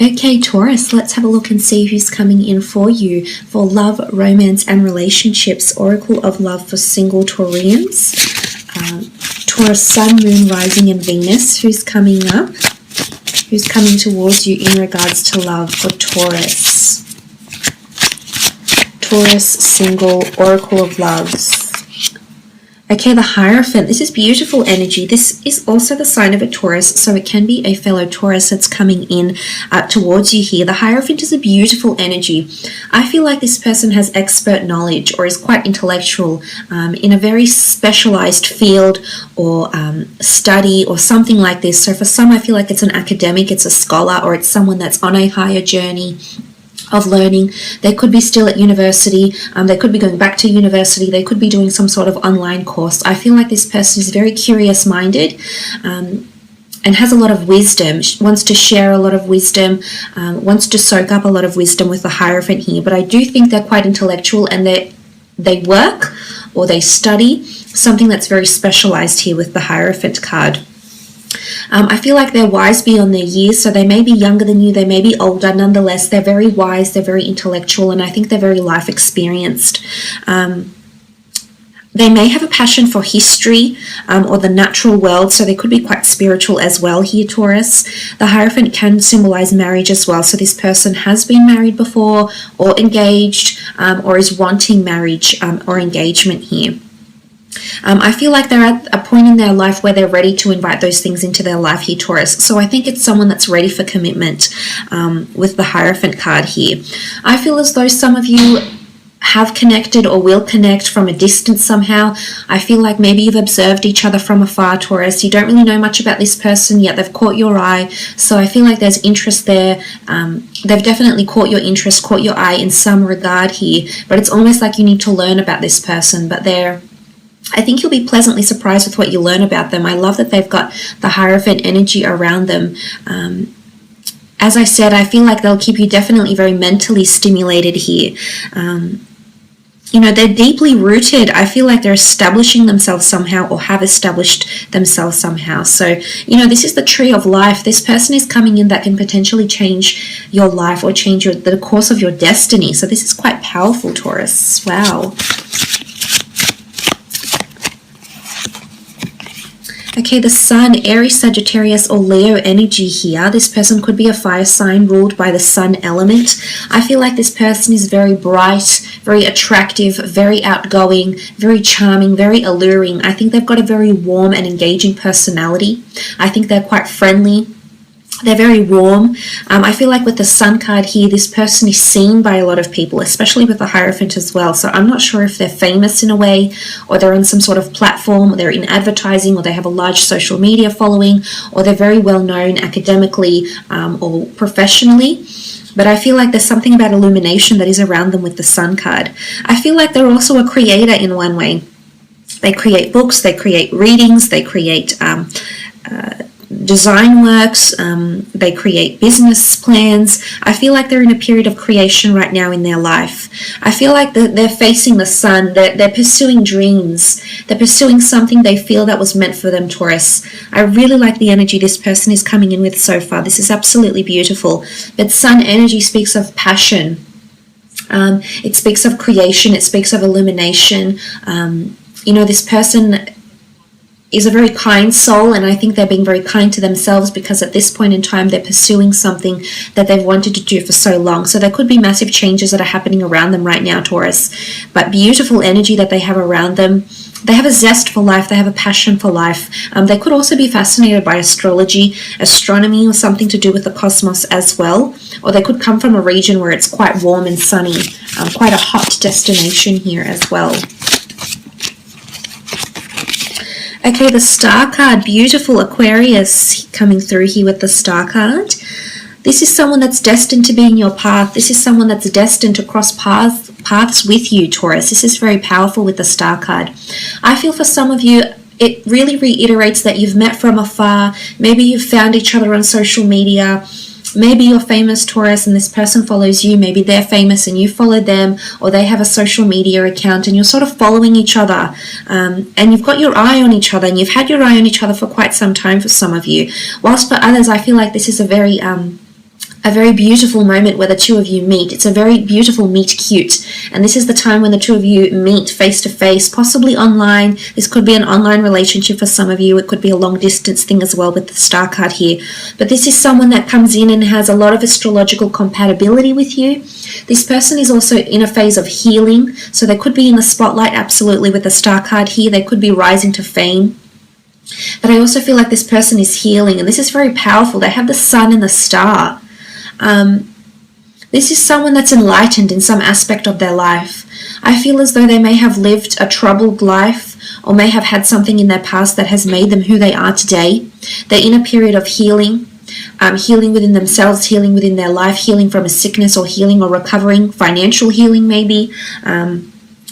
Okay, Taurus, let's have a look and see who's coming in for you for love, romance, and relationships. Oracle of Love for single Taurians. Taurus, Sun, Moon, Rising, and Venus. Who's coming up? Who's coming towards you in regards to love for Taurus? Taurus, single, Oracle of Loves. Okay, the Hierophant. This is beautiful energy. This is also the sign of a Taurus, so it can be a fellow Taurus that's coming in towards you here. The Hierophant is a beautiful energy. I feel like this person has expert knowledge or is quite intellectual in a very specialized field or study or something like this. So for some, I feel like it's an academic, it's a scholar, or it's someone that's on a higher journey of learning. They could be still at university, they could be going back to university, they could be doing some sort of online course. I feel like this person is very curious minded and has a lot of wisdom, wants to share a lot of wisdom, wants to soak up a lot of wisdom with the Hierophant here. But I do think they're quite intellectual, and they work or they study something that's very specialized here with the Hierophant card. I feel like they're wise beyond their years, so they may be younger than you, they may be older. Nonetheless, they're very wise, they're very intellectual, and I think they're very life experienced. They may have a passion for history or the natural world, so they could be quite spiritual as well here, Taurus. The Hierophant can symbolize marriage as well, so this person has been married before or engaged or is wanting marriage or engagement here. I feel like they're at a point in their life where they're ready to invite those things into their life here, Taurus. So I think it's someone that's ready for commitment with the Hierophant card here. I feel as though some of you have connected or will connect from a distance somehow. I feel like maybe you've observed each other from afar, Taurus. You don't really know much about this person, yet they've caught your eye. So I feel like there's interest there. They've definitely caught your interest, caught your eye in some regard here. But it's almost like you need to learn about this person. But I think you'll be pleasantly surprised with what you learn about them. I love that they've got the Hierophant energy around them. As I said, I feel like they'll keep you definitely very mentally stimulated here. You know, they're deeply rooted. I feel like they're establishing themselves somehow or have established themselves somehow. So, you know, this is the tree of life. This person is coming in that can potentially change your life or change the course of your destiny. So this is quite powerful, Taurus. Wow. Okay, the Sun, Aries, Sagittarius, or Leo energy here. This person could be a fire sign ruled by the Sun element. I feel like this person is very bright, very attractive, very outgoing, very charming, very alluring. I think they've got a very warm and engaging personality. I think they're quite friendly. They're very warm. I feel like with the Sun card here, this person is seen by a lot of people, especially with the Hierophant as well. So I'm not sure if they're famous in a way, or they're on some sort of platform, or they're in advertising, or they have a large social media following, or they're very well known academically or professionally. But I feel like there's something about illumination that is around them with the Sun card. I feel like they're also a creator in one way. They create books, they create readings, they create design works, they create business plans. I feel like they're in a period of creation right now in their life. I feel like they're facing the sun, they're pursuing dreams, they're pursuing something they feel that was meant for them, Taurus. I really like the energy this person is coming in with so far. This is absolutely beautiful. But Sun energy speaks of passion. It speaks of creation, it speaks of illumination. You know, this person is a very kind soul, and I think they're being very kind to themselves because at this point in time they're pursuing something that they've wanted to do for so long. So there could be massive changes that are happening around them right now, Taurus. But beautiful energy that they have around them. They have a zest for life, they have a passion for life. They could also be fascinated by astrology, astronomy, or something to do with the cosmos as well. Or they could come from a region where it's quite warm and sunny, quite a hot destination here as well. Okay, the Star card, beautiful Aquarius coming through here with the Star card. This is someone that's destined to be in your path. This is someone that's destined to cross paths with you, Taurus. This is very powerful with the Star card. I feel for some of you, it really reiterates that you've met from afar. Maybe you've found each other on social media. Maybe you're famous, Taurus, and this person follows you. Maybe they're famous and you follow them, or they have a social media account and you're sort of following each other. And you've got your eye on each other, and you've had your eye on each other for quite some time for some of you. Whilst for others, I feel like this is a very a very beautiful moment where the two of you meet. It's a very beautiful meet cute. And this is the time when the two of you meet face to face, possibly online. This could be an online relationship for some of you. It could be a long distance thing as well with the star card here. But this is someone that comes in and has a lot of astrological compatibility with you. This person is also in a phase of healing. So they could be in the spotlight absolutely with the star card here. They could be rising to fame. But I also feel like this person is healing. And this is very powerful. They have the sun and the star. This is someone that's enlightened in some aspect of their life. I feel as though they may have lived a troubled life or may have had something in their past that has made them who they are today. They're in a period of healing, healing within themselves, healing within their life, healing from a sickness or healing or recovering, financial healing maybe,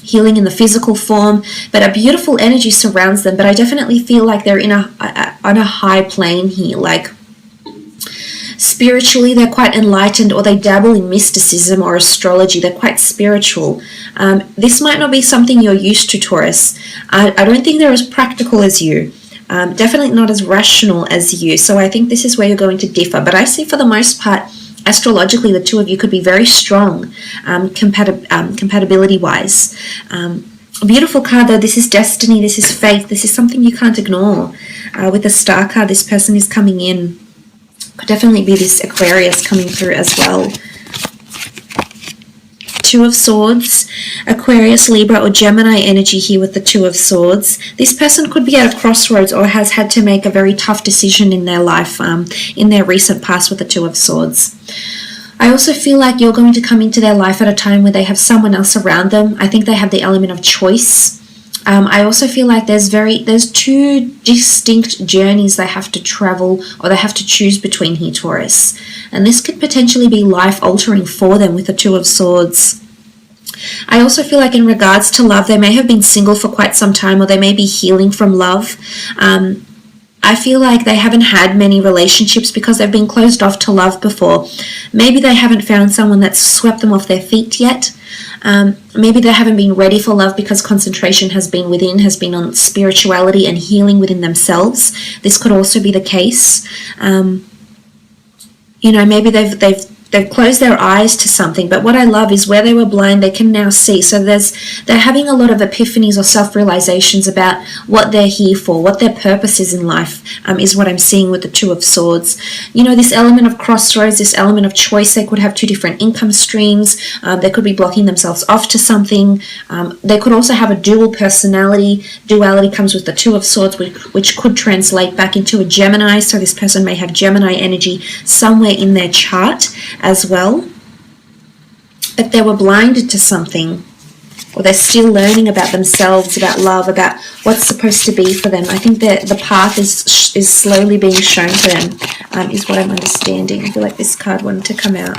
healing in the physical form, but a beautiful energy surrounds them. But I definitely feel like they're on a high plane here, like spiritually, they're quite enlightened, or they dabble in mysticism or astrology. They're quite spiritual. This might not be something you're used to, Taurus. I don't think they're as practical as you. Definitely not as rational as you. So I think this is where you're going to differ. But I see for the most part, astrologically, the two of you could be very strong, compatibility-wise. A beautiful card, though. This is destiny. This is faith. This is something you can't ignore. With the star card, this person is coming in. Could definitely be this Aquarius coming through as well. Two of Swords, Aquarius, Libra, or Gemini energy here with the Two of Swords. This person could be at a crossroads or has had to make a very tough decision in their life, in their recent past with the Two of Swords. I also feel like you're going to come into their life at a time where they have someone else around them. I think they have the element of choice. I also feel like there's two distinct journeys they have to travel or they have to choose between here, Taurus. And this could potentially be life-altering for them with the Two of Swords. I also feel like in regards to love, they may have been single for quite some time or they may be healing from love. I feel like they haven't had many relationships because they've been closed off to love before. Maybe they haven't found someone that's swept them off their feet yet. Maybe they haven't been ready for love because concentration has been on spirituality and healing within themselves. This could also be the case. Maybe they've closed their eyes to something, but what I love is where they were blind, they can now see. So they're having a lot of epiphanies or self-realizations about what they're here for, what their purpose is in life, is what I'm seeing with the Two of Swords. This element of crossroads, this element of choice. They could have two different income streams. They could be blocking themselves off to something. They could also have a dual personality. Duality comes with the Two of Swords, which could translate back into a Gemini. So this person may have Gemini energy somewhere in their chart as well, but they were blinded to something, or they're still learning about themselves, about love, about what's supposed to be for them. I think that the path is slowly being shown to them, is what I'm understanding. I feel like this card wanted to come out.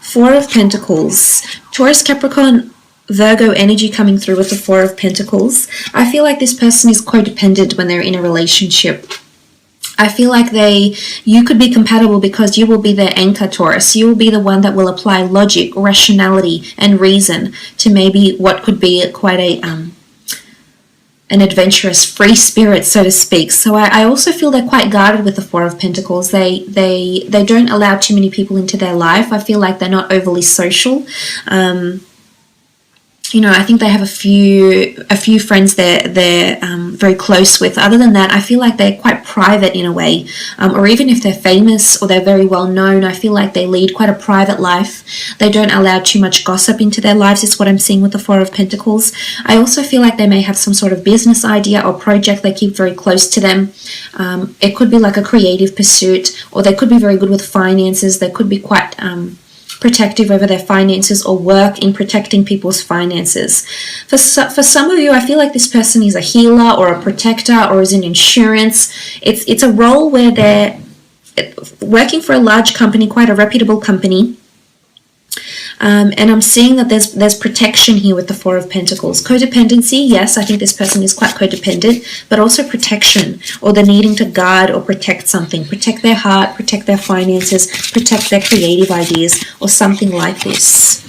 Four of Pentacles, Taurus, Capricorn, Virgo energy coming through with the Four of Pentacles. I feel like this person is codependent when they're in a relationship. I feel like you could be compatible because you will be their anchor, Taurus. You will be the one that will apply logic, rationality, and reason to maybe what could be quite an adventurous, free spirit, so to speak. So I also feel they're quite guarded with the Four of Pentacles. They don't allow too many people into their life. I feel like they're not overly social. I think they have a few friends they're very close with. Other than that, I feel like they're quite private in a way. Or even if they're famous or they're very well known, I feel like they lead quite a private life. They don't allow too much gossip into their lives, is what I'm seeing with the Four of Pentacles. I also feel like they may have some sort of business idea or project they keep very close to them. It could be like a creative pursuit, or they could be very good with finances. They could be quite protective over their finances or work in protecting people's finances. For some of you, I feel like this person is a healer or a protector or is in insurance. It's a role where they're working for a large company, quite a reputable company. And I'm seeing that there's protection here with the Four of Pentacles. Codependency, yes, I think this person is quite codependent, but also protection, or the needing to guard or protect something. Protect their heart, protect their finances, protect their creative ideas, or something like this.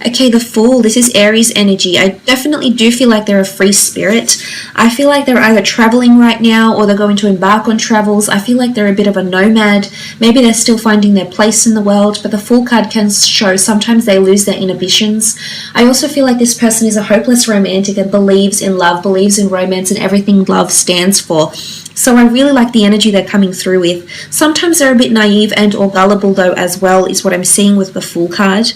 Okay, the Fool, this is Aries energy. I definitely do feel like they're a free spirit. I feel like they're either traveling right now or they're going to embark on travels. I feel like they're a bit of a nomad. Maybe they're still finding their place in the world, but the Fool card can show sometimes they lose their inhibitions. I also feel like this person is a hopeless romantic and believes in love, believes in romance and everything love stands for. So I really like the energy they're coming through with. Sometimes they're a bit naive and or gullible though as well, is what I'm seeing with the Fool card.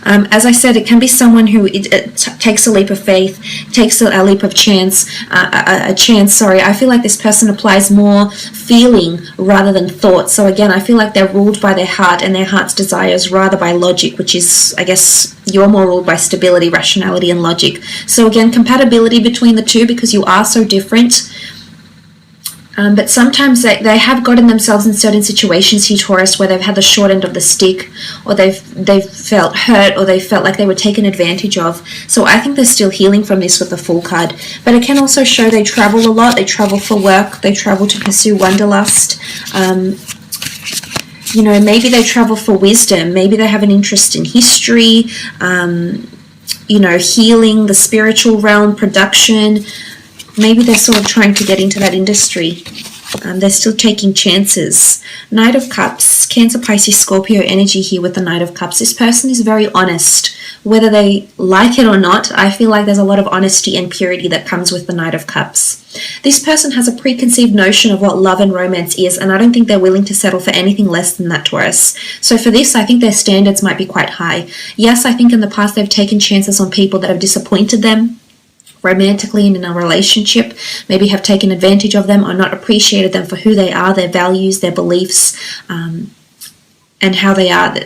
As I said, it can be someone who takes a leap of faith, takes a leap of chance, I feel like this person applies more feeling rather than thought. So again, I feel like they're ruled by their heart and their heart's desires rather by logic, which is, I guess, you're more ruled by stability, rationality, and logic. So again, compatibility between the two because you are so different. But sometimes they have gotten themselves in certain situations here, Taurus, where they've had the short end of the stick, or they've felt hurt, or they felt like they were taken advantage of. So I think they're still healing from this with the Fool card. But it can also show they travel a lot. They travel for work. They travel to pursue wanderlust. You know, maybe they travel for wisdom. Maybe they have an interest in history, you know, healing, the spiritual realm, production. Maybe they're sort of trying to get into that industry. They're still taking chances. Knight of Cups, Cancer, Pisces, Scorpio energy here with the Knight of Cups. This person is very honest. Whether they like it or not, I feel like there's a lot of honesty and purity that comes with the Knight of Cups. This person has a preconceived notion of what love and romance is, and I don't think they're willing to settle for anything less than that, Taurus. So for this, I think their standards might be quite high. Yes, I think in the past they've taken chances on people that have disappointed them romantically and in a relationship, maybe have taken advantage of them or not appreciated them for who they are, their values, their beliefs, and how they are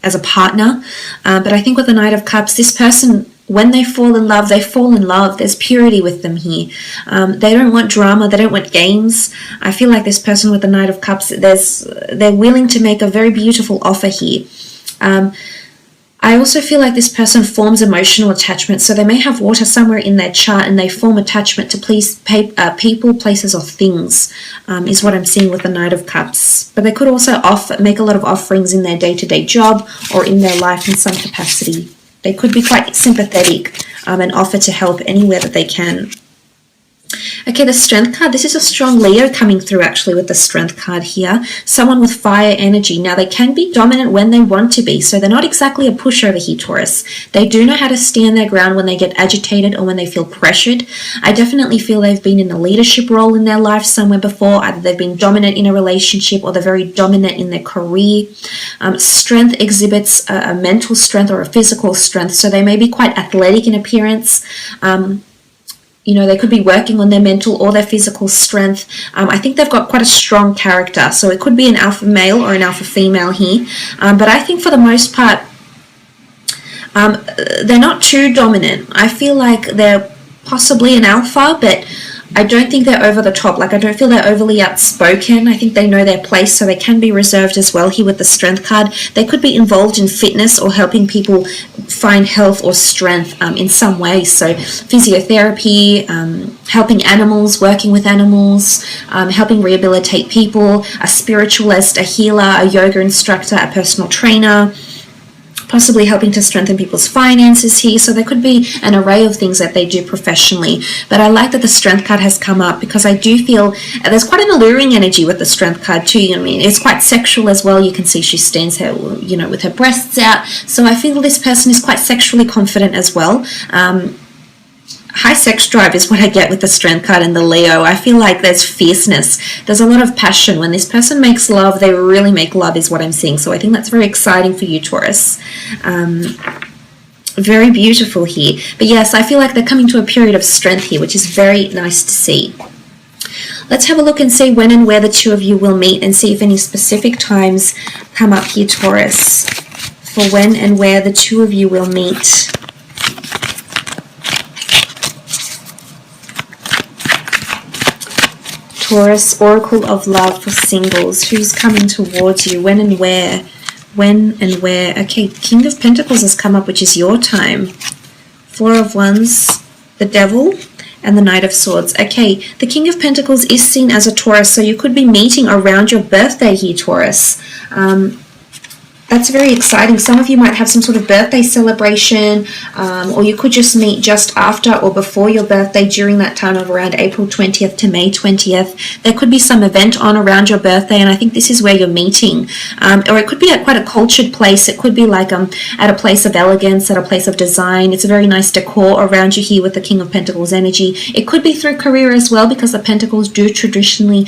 as a partner. But I think with the Knight of Cups, this person, when they fall in love, they fall in love. There's purity with them here. They don't want drama. They don't want games. I feel like this person with the Knight of Cups, they're willing to make a very beautiful offer here. I also feel like this person forms emotional attachment. So they may have water somewhere in their chart and they form attachment to people, places, or things, is what I'm seeing with the Knight of Cups. But they could also make a lot of offerings in their day-to-day job or in their life in some capacity. They could be quite sympathetic and offer to help anywhere that they can. Okay, the Strength card. This is a strong Leo coming through actually with the Strength card here. Someone with fire energy. Now, they can be dominant when they want to be, so they're not exactly a pushover here, Taurus. They do know how to stand their ground when they get agitated or when they feel pressured. I definitely feel they've been in a leadership role in their life somewhere before. Either they've been dominant in a relationship or they're very dominant in their career. Strength exhibits a mental strength or a physical strength, so they may be quite athletic in appearance. You know, they could be working on their mental or their physical strength. I think they've got quite a strong character. So it could be an alpha male or an alpha female here. But I think for the most part, they're not too dominant. I feel like they're possibly an alpha, but I don't think they're over the top. Like, I don't feel they're overly outspoken. I think they know their place, so they can be reserved as well here with the Strength card. They could be involved in fitness or helping people find health or strength in some way. So physiotherapy, helping animals, working with animals, helping rehabilitate people, a spiritualist, a healer, a yoga instructor, a personal trainer, possibly helping to strengthen people's finances here. So there could be an array of things that they do professionally. But I like that the Strength card has come up because I do feel there's quite an alluring energy with the Strength card too. You know what I mean? It's quite sexual as well. You can see she stands here, you know, with her breasts out. So I feel this person is quite sexually confident as well. High sex drive is what I get with the Strength card and the Leo. I feel like there's fierceness. There's a lot of passion. When this person makes love, they really make love is what I'm seeing. So I think that's very exciting for you, Taurus. Very beautiful here. But yes, I feel like they're coming to a period of strength here, which is very nice to see. Let's have a look and see when and where the two of you will meet and see if any specific times come up here, Taurus, for when and where the two of you will meet. Taurus, Oracle of Love for singles. Who's coming towards you? When and where? When and where? Okay, King of Pentacles has come up, which is your time. Four of Wands, the Devil, and the Knight of Swords. Okay, the King of Pentacles is seen as a Taurus, so you could be meeting around your birthday here, Taurus. That's very exciting. Some of you might have some sort of birthday celebration, or you could just meet just after or before your birthday during that time of around April 20th to May 20th. There could be some event on around your birthday, and I think this is where you're meeting. Or it could be at quite a cultured place. It could be like at a place of elegance, at a place of design. It's a very nice decor around you here with the King of Pentacles energy. It could be through career as well, because the Pentacles do traditionally,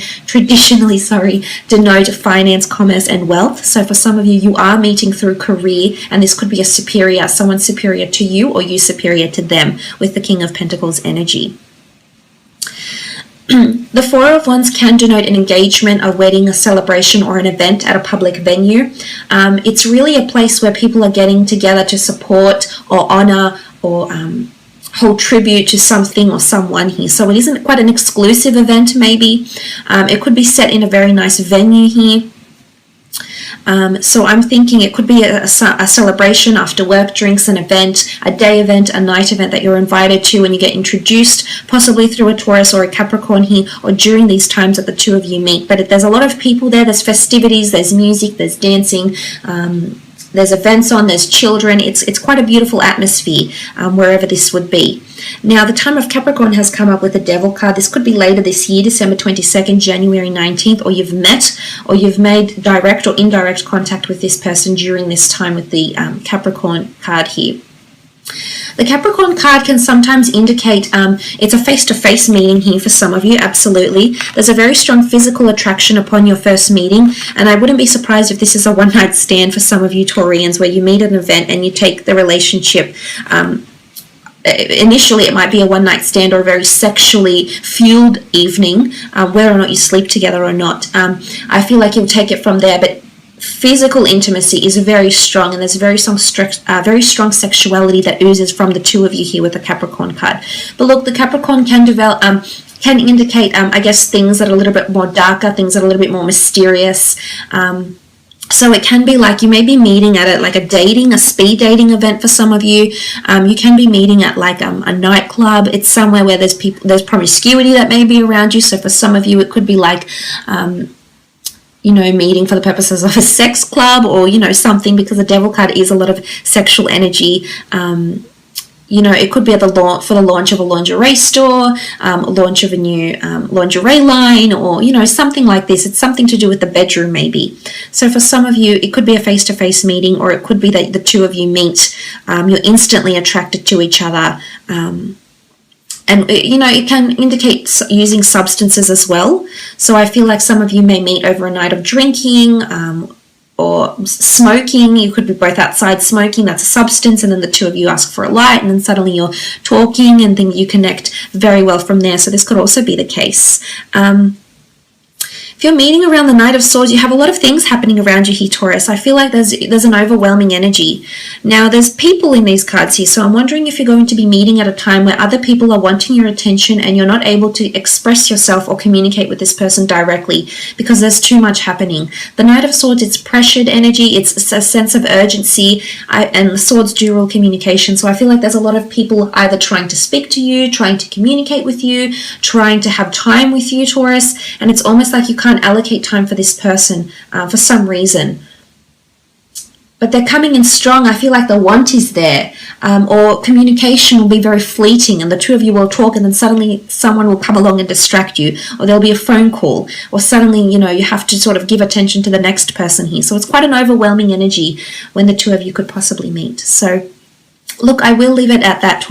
denote finance, commerce, and wealth. So for some of you, you are meeting through career, and this could be a superior, someone superior to you or you superior to them with the King of Pentacles energy. The Four of Wands can denote an engagement, a wedding, a celebration, or an event at a public venue. It's really a place where people are getting together to support or honor or hold tribute to something or someone here. So it isn't quite an exclusive event maybe. It could be set in a very nice venue here. So I'm thinking it could be a celebration after work, drinks, an event, a day event, a night event that you're invited to, and you get introduced possibly through a Taurus or a Capricorn here, or during these times that the two of you meet. But there's a lot of people there, there's festivities, there's music, there's dancing, there's events on, there's children. It's quite a beautiful atmosphere wherever this would be. Now, the time of Capricorn has come up with the Devil card. This could be later this year, December 22nd, January 19th, or you've met or you've made direct or indirect contact with this person during this time with the Capricorn card here. The Capricorn card can sometimes indicate it's a face-to-face meeting here for some of you, absolutely. There's a very strong physical attraction upon your first meeting, and I wouldn't be surprised if this is a one-night stand for some of you Taurians, where you meet at an event and you take the relationship. Initially, it might be a one-night stand or a very sexually fueled evening, whether or not you sleep together or not. I feel like you'll take it from there, but physical intimacy is very strong, and there's very strong sexuality that oozes from the two of you here with the Capricorn card. But look, the Capricorn can develop, can indicate, I guess, things that are a little bit more darker, things that are a little bit more mysterious. So it can be like you may be meeting at a speed dating event for some of you. You can be meeting at like a nightclub. It's somewhere where there's promiscuity that may be around you. So for some of you, it could be like meeting for the purposes of a sex club, or, something, because the Devil card is a lot of sexual energy. It could be for the launch of a lingerie store, launch of a new lingerie line, or, something like this. It's something to do with the bedroom maybe. So for some of you, it could be a face-to-face meeting, or it could be that the two of you meet, you're instantly attracted to each other. And, it can indicate using substances as well. So I feel like some of you may meet over a night of drinking or smoking. You could be both outside smoking. That's a substance. And then the two of you ask for a light. And then suddenly you're talking and then you connect very well from there. So this could also be the case. If you're meeting around the Knight of Swords, you have a lot of things happening around you here, Taurus. I feel like there's an overwhelming energy. Now, there's people in these cards here, so I'm wondering if you're going to be meeting at a time where other people are wanting your attention and you're not able to express yourself or communicate with this person directly because there's too much happening. The Knight of Swords, it's pressured energy, it's a sense of urgency, and the Swords do rule communication, so I feel like there's a lot of people either trying to speak to you, trying to communicate with you, trying to have time with you, Taurus, and it's almost like you can't allocate time for this person for some reason. But they're coming in strong. I feel like the want is there, or communication will be very fleeting and the two of you will talk and then suddenly someone will come along and distract you, or there'll be a phone call, or suddenly, you have to sort of give attention to the next person here. So it's quite an overwhelming energy when the two of you could possibly meet. So look, I will leave it at that, Taurus.